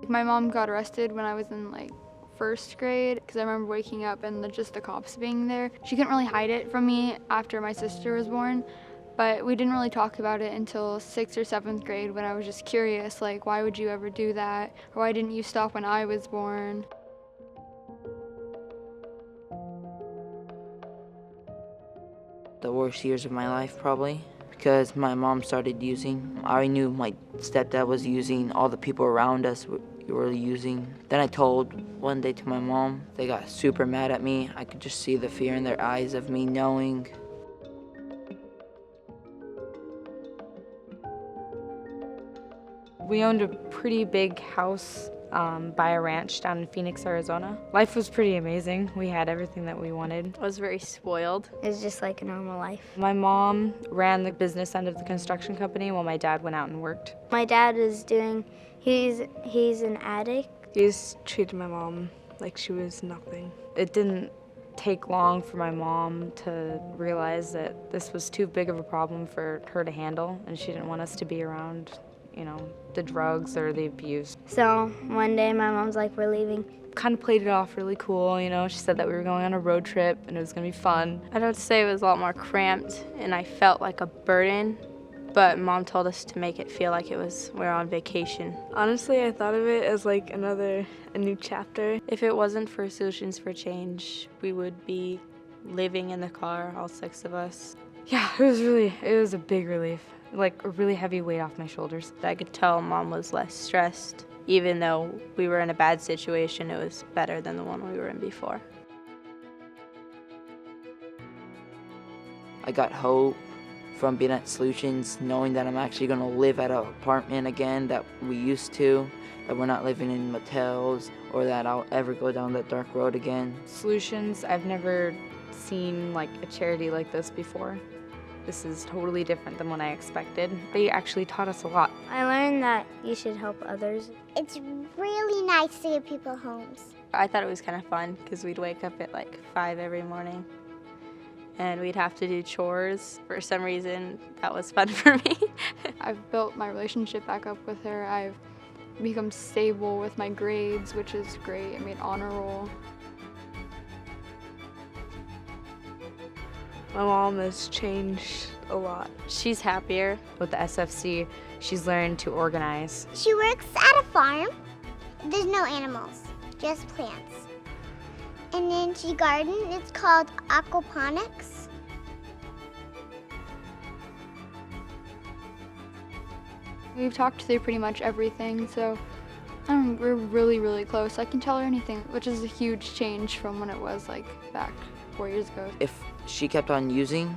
My mom got arrested when I was in first grade because I remember waking up and just the cops being there. She couldn't really hide it from me after my sister was born, but we didn't really talk about it until 6th or 7th grade when I was just curious, why would you ever do that? Or why didn't you stop when I was born? The worst years of my life, probably, because my mom started using. I already knew my stepdad was using, all the people around us were using. Then I told one day to my mom. They got super mad at me. I could just see the fear in their eyes of me knowing. We owned a pretty big house by a ranch down in Phoenix, Arizona. Life was pretty amazing. We had everything that we wanted. I was very spoiled. It was just like a normal life. My mom ran the business end of the construction company while my dad went out and worked. My dad is he's an addict. He's treated my mom like she was nothing. It didn't take long for my mom to realize that this was too big of a problem for her to handle, and she didn't want us to be around the drugs or the abuse. So one day my mom's like, we're leaving. Kind of played it off really cool, She said that we were going on a road trip and it was gonna be fun. I'd have to say it was a lot more cramped and I felt like a burden, but Mom told us to make it feel like we're on vacation. Honestly, I thought of it as like a new chapter. If it wasn't for Solutions for Change, we would be living in the car, all 6 of us. Yeah, it was a big relief. Like a really heavy weight off my shoulders. I could tell Mom was less stressed. Even though we were in a bad situation, it was better than the one we were in before. I got hope from being at Solutions, knowing that I'm actually gonna live at an apartment again that we used to, that we're not living in motels, or that I'll ever go down that dark road again. Solutions, I've never seen a charity like this before. This is totally different than what I expected. They actually taught us a lot. I learned that you should help others. It's really nice to give people homes. I thought it was kind of fun because we'd wake up at 5 every morning and we'd have to do chores. For some reason, that was fun for me. I've built my relationship back up with her. I've become stable with my grades, which is great. I made honor roll. My mom has changed a lot. She's happier. With the SFC, she's learned to organize. She works at a farm. There's no animals, just plants. And then she gardens. It's called aquaponics. We've talked through pretty much everything, so we're really, really close. I can tell her anything, which is a huge change from when it was back 4 years ago. If she kept on using,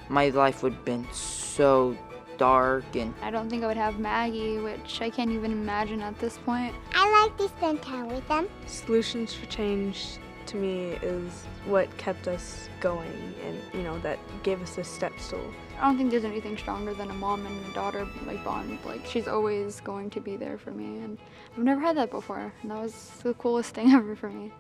my life would have been so dark, and I don't think I would have Maggie, which I can't even imagine at this point. I like to spend time with them. Solutions for Change to me is what kept us going and, that gave us a step stool. I don't think there's anything stronger than a mom and a daughter bond. She's always going to be there for me, and I've never had that before, and that was the coolest thing ever for me.